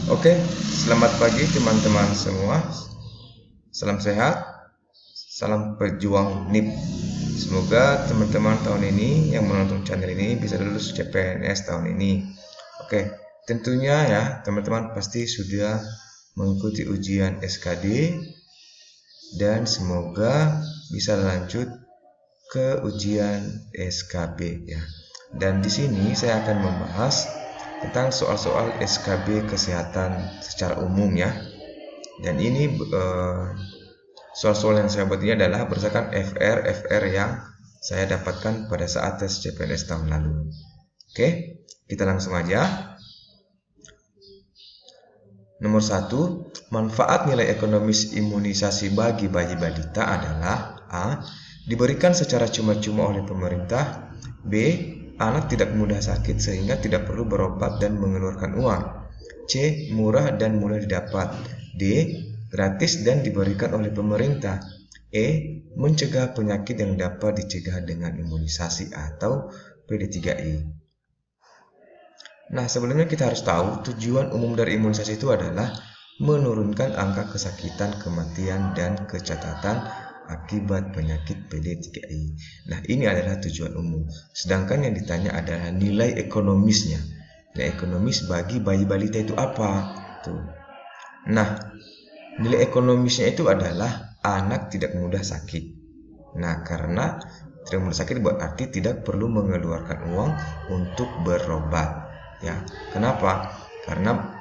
Oke, selamat pagi teman-teman semua. Salam sehat, salam pejuang NIP. Semoga teman-teman tahun ini yang menonton channel ini bisa lulus CPNS tahun ini. Oke, tentunya ya teman-teman pasti sudah mengikuti ujian SKD dan semoga bisa lanjut ke ujian SKB ya. Dan di sini saya akan membahas tentang soal-soal SKB kesehatan secara umum ya. Dan ini soal-soal yang saya buat ini adalah berdasarkan FR yang saya dapatkan pada saat tes CPNS tahun lalu. Oke, kita langsung aja. Nomor 1, manfaat nilai ekonomis imunisasi bagi bayi balita adalah A. Diberikan secara cuma-cuma oleh pemerintah. B. Anak tidak mudah sakit sehingga tidak perlu berobat dan mengeluarkan uang. C. Murah dan mudah didapat. D. Gratis dan diberikan oleh pemerintah. E. Mencegah penyakit yang dapat dicegah dengan imunisasi atau PD3I. Nah, sebelumnya kita harus tahu tujuan umum dari imunisasi itu adalah menurunkan angka kesakitan, kematian, dan kecacatan akibat penyakit PD3I. Nah, ini adalah tujuan umum. Sedangkan yang ditanya adalah nilai ekonomisnya. Nilai ekonomis bagi bayi balita itu apa? Tuh. Nah, nilai ekonomisnya itu adalah anak tidak mudah sakit. Nah, karena tidak mudah sakit berarti tidak perlu mengeluarkan uang untuk berobat. Ya, kenapa? Karena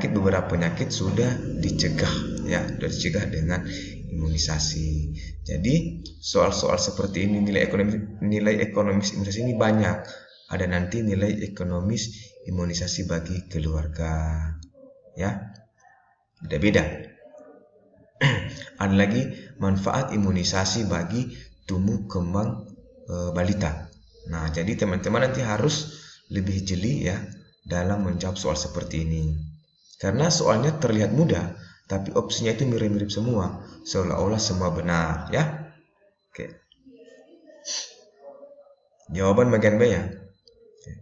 beberapa penyakit sudah dicegah ya, sudah dicegah dengan imunisasi. Jadi soal-soal seperti ini nilai ekonomis imunisasi ini banyak. Ada nanti nilai ekonomis imunisasi bagi keluarga ya, beda-beda. Ada lagi manfaat imunisasi bagi tumbuh kembang balita. Nah, jadi teman-teman nanti harus lebih jeli ya dalam menjawab soal seperti ini. Karena soalnya terlihat mudah, tapi opsinya itu mirip-mirip semua, seolah-olah semua benar ya. Oke. Jawaban bagian B ya. Oke.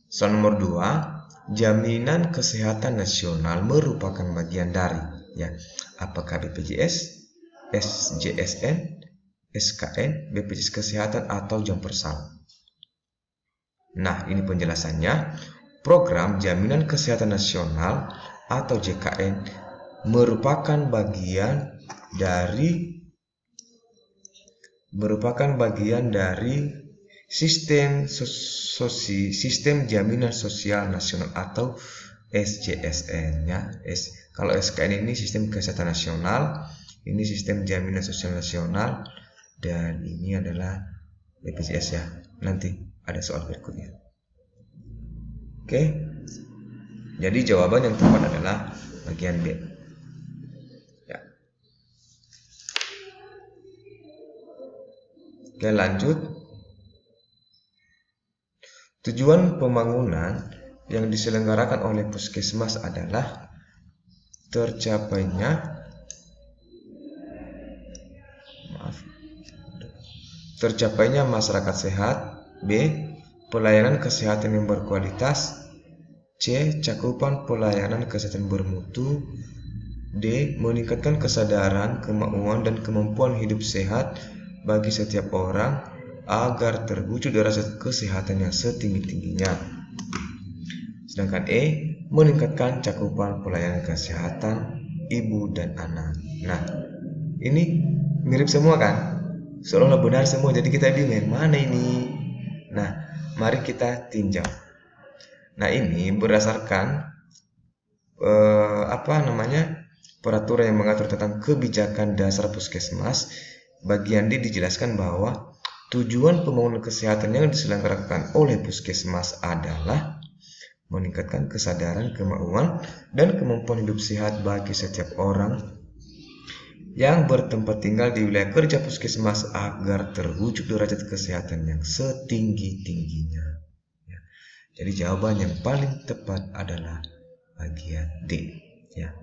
Soal nomor 2, jaminan kesehatan nasional merupakan bagian dari ya, apakah BPJS, SJSN, SKN, BPJS Kesehatan atau jam persal. Nah, ini penjelasannya. Program Jaminan Kesehatan Nasional atau JKN merupakan bagian dari sistem jaminan sosial nasional atau SJSN ya. Kalau SKN ini sistem kesehatan nasional, ini sistem jaminan sosial nasional, dan ini adalah BPJS ya. Nanti ada soal berikutnya. Oke. Jadi jawaban yang tepat adalah bagian B. Ya. Oke, lanjut. Tujuan pembangunan yang diselenggarakan oleh puskesmas adalah tercapainya masyarakat sehat. B. Pelayanan kesehatan yang berkualitas. C. Cakupan pelayanan kesehatan bermutu. D. Meningkatkan kesadaran, kemauan, dan kemampuan hidup sehat bagi setiap orang agar terwujud derajat kesehatan yang setinggi-tingginya. Sedangkan E. Meningkatkan cakupan pelayanan kesehatan ibu dan anak. Nah, ini mirip semua kan? Seolah-olah benar semua, jadi kita bingung mana ini. Nah, mari kita tinjau. Nah, ini berdasarkan peraturan yang mengatur tentang kebijakan dasar puskesmas. Bagian D dijelaskan bahwa tujuan pembangunan kesehatan yang diselenggarakan oleh puskesmas adalah meningkatkan kesadaran, kemauan, dan kemampuan hidup sehat bagi setiap orang yang bertempat tinggal di wilayah kerja puskesmas agar terwujud derajat kesehatan yang setinggi-tingginya. Ya. Jadi jawaban yang paling tepat adalah bagian D. Ya.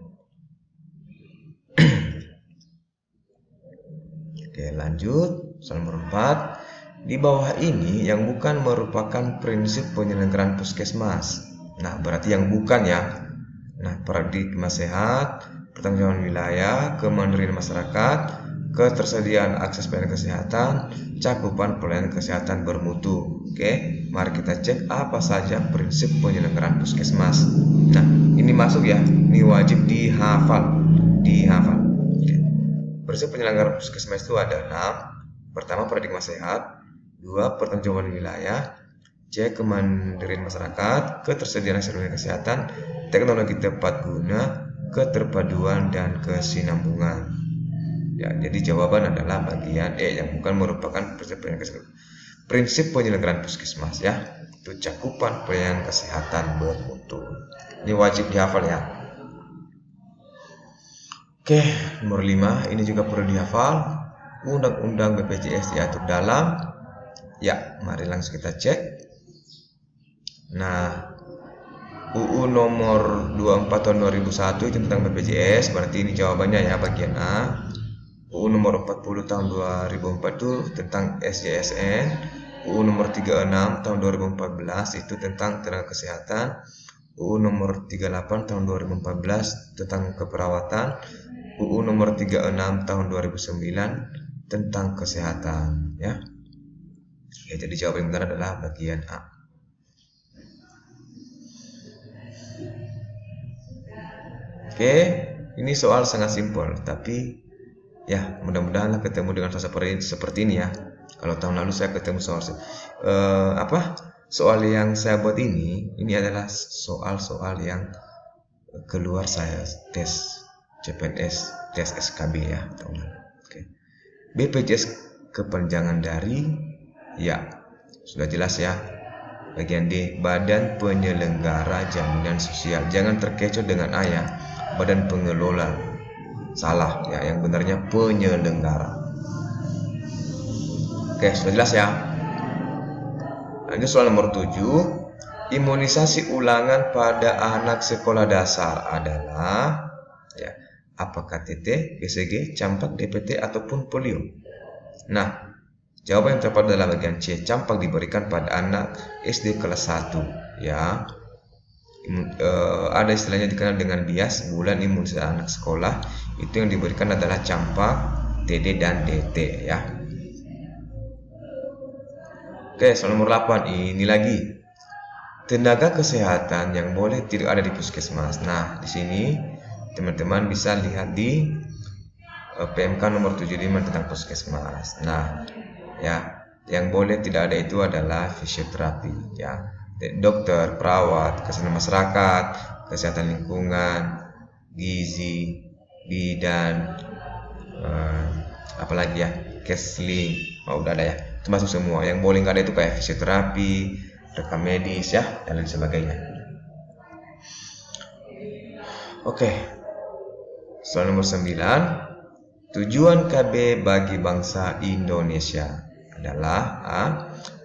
Oke, lanjut. Soal nomor 4. Di bawah ini yang bukan merupakan prinsip penyelenggaraan puskesmas. Nah, berarti yang bukan ya. Nah, paradigma sehat, pertanggungjawaban wilayah, kemandirian masyarakat, ketersediaan akses pelayanan kesehatan, cakupan pelayanan kesehatan bermutu. Oke, mari kita cek apa saja prinsip penyelenggaraan puskesmas. Nah, ini masuk ya, ini wajib dihafal. Oke. Prinsip penyelenggaraan puskesmas itu ada 6. Pertama, paradigma sehat. 2, pertanggungjawaban wilayah. C, kemandirian masyarakat, ketersediaan akses pelayanan kesehatan, teknologi tepat guna, keterpaduan dan kesinambungan. Ya, jadi jawaban adalah bagian E yang bukan merupakan prinsip penyelenggaraan puskesmas ya. Itu cakupan pelayanan kesehatan bermutu. Ini wajib dihafal ya. Oke, nomor 5 ini juga perlu dihafal. Undang-undang BPJS diatur dalam. Ya, mari langsung kita cek. Nah, UU nomor 24 tahun 2001 itu tentang BPJS, berarti ini jawabannya ya, bagian A. UU nomor 40 tahun 2004 itu tentang SJSN. UU nomor 36 tahun 2014 itu tentang tenaga kesehatan. UU nomor 38 tahun 2014 tentang keperawatan. UU nomor 36 tahun 2009 tentang kesehatan ya. Ya, jadi jawaban yang benar adalah bagian A. Oke, ini soal sangat simpel, tapi ya mudah-mudahan ketemu dengan soal seperti ini ya. Kalau tahun lalu saya ketemu soal soal yang saya buat ini adalah soal-soal yang keluar saya tes CPNS, tes SKB ya tahun lalu. Oke. BPJS kepanjangan dari, ya sudah jelas ya. Bagian D, Badan Penyelenggara Jaminan Sosial. Jangan terkecoh dengan A ya, Badan Pengelola. Salah ya, yang benarnya penyelenggara. Oke, sudah jelas ya. Nah, ini soal nomor 7. Imunisasi ulangan pada anak sekolah dasar adalah ya, apakah TT, BCG, campak, DPT ataupun polio? Nah, jawaban yang tepat adalah bagian C. Campak diberikan pada anak SD kelas 1 ya. Ada istilahnya dikenal dengan bias, bulan imunisasi anak sekolah. Itu yang diberikan adalah campak, TD dan DT ya. Oke, soal nomor 8 ini lagi. Tenaga kesehatan yang boleh tidak ada di puskesmas. Nah, di sini teman-teman bisa lihat di PMK nomor 75 tentang puskesmas. Nah, ya, yang boleh tidak ada itu adalah fisioterapi ya. Dokter, perawat, kesehatan masyarakat, kesehatan lingkungan, gizi, bidan, apalagi ya, counseling, udah ada ya, termasuk semua. Yang boleh nggak ada itu kayak fisioterapi, rekam medis ya, dan lain sebagainya. Oke, soal nomor 9. Tujuan KB bagi bangsa Indonesia adalah A.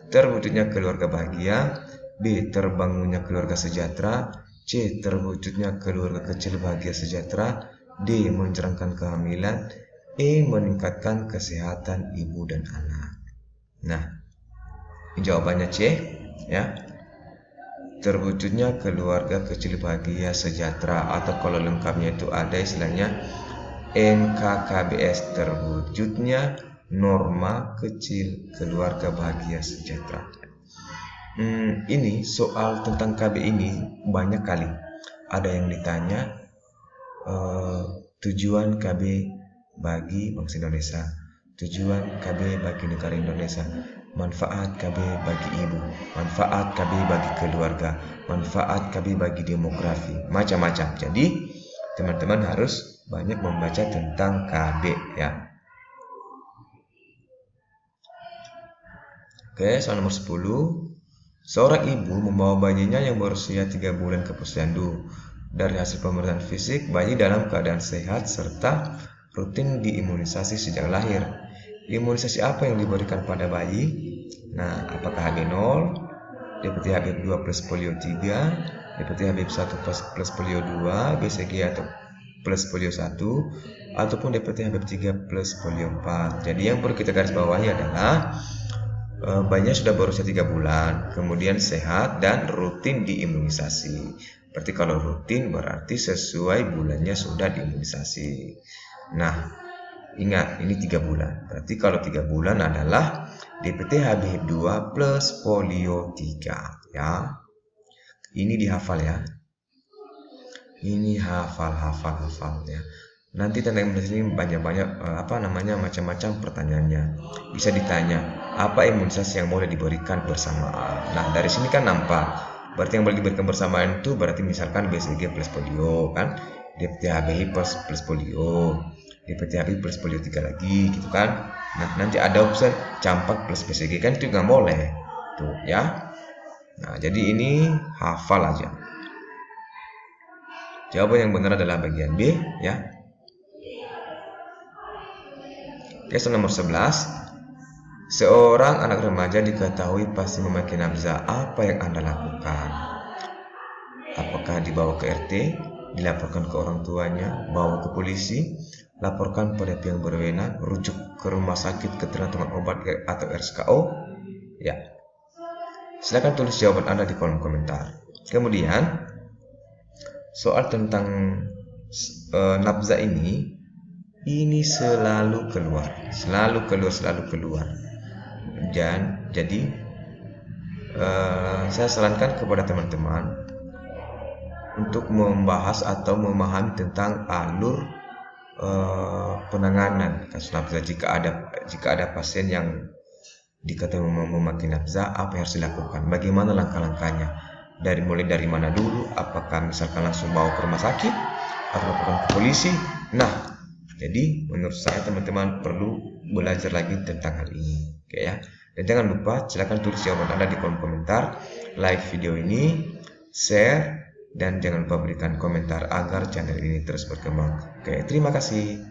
Terwujudnya keluarga bahagia, B. Terbangunnya keluarga sejahtera, C. Terwujudnya keluarga kecil bahagia sejahtera, D. Mencerahkan kehamilan, E. Meningkatkan kesehatan ibu dan anak. Nah, jawabannya C ya. Terwujudnya keluarga kecil bahagia sejahtera, atau kalau lengkapnya itu ada istilahnya NKKBS, terwujudnya norma kecil keluarga bahagia sejahtera. Ini soal tentang KB ini banyak kali ada yang ditanya tujuan KB bagi bangsa Indonesia, tujuan KB bagi negara Indonesia, manfaat KB bagi ibu, manfaat KB bagi keluarga, manfaat KB bagi demografi, macam-macam. Jadi teman-teman harus banyak membaca tentang KB ya. Oke, soal nomor 10. Seorang ibu membawa bayinya yang berusia 3 bulan ke posyandu. Dari hasil pemeriksaan fisik, bayi dalam keadaan sehat serta rutin diimunisasi sejak lahir. Imunisasi apa yang diberikan pada bayi? Nah, apakah HB0, DPT HB2 plus polio 3, DPT HB1 plus polio 2, BCG atau plus polio 1, ataupun DPT HB3 plus polio 4. Jadi yang perlu kita garis bawahi adalah bayinya sudah berusia 3 bulan, kemudian sehat dan rutin diimunisasi. Berarti kalau rutin berarti sesuai bulannya sudah diimunisasi. Nah, ingat ini 3 bulan. Berarti kalau 3 bulan adalah DPT-HBhib 2 plus polio 3 ya. Ini dihafal ya. Ini hafal ya. Nanti tentang imunisasi ini banyak-banyak macam-macam pertanyaannya. Bisa ditanya, apa imunisasi yang boleh diberikan bersamaan? Nah, dari sini kan nampak. Berarti yang boleh diberikan bersamaan itu berarti misalkan BCG plus polio kan, DPT-HBhib plus polio, DPT-HBhib plus polio 3 lagi gitu kan. Nah, nanti ada opsi campak plus BCG kan, itu nggak boleh tuh ya. Nah, jadi ini hafal aja. Jawaban yang benar adalah bagian B ya. Soal nomor 11. Seorang anak remaja diketahui pasti memakai nafza. Apa yang Anda lakukan? Apakah dibawa ke RT, dilaporkan ke orang tuanya, bawa ke polisi, laporkan pada pihak berwenang, rujuk ke rumah sakit ketergantungan obat atau RSKO? Ya. Silakan tulis jawaban Anda di kolom komentar. Kemudian soal tentang nafza ini selalu keluar. Dan jadi saya sarankan kepada teman-teman untuk membahas atau memahami tentang alur penanganan kasus nafza jika ada pasien yang diketahui memakai nafza, apa yang harus dilakukan, bagaimana langkah-langkahnya, mulai dari mana dulu, apakah misalkan langsung bawa ke rumah sakit atau laporkan ke polisi. Nah, jadi menurut saya teman-teman perlu belajar lagi tentang hal ini, oke ya. Dan jangan lupa silakan tulis jawaban Anda di kolom komentar, like video ini, share, dan jangan lupa berikan komentar agar channel ini terus berkembang. Oke, terima kasih.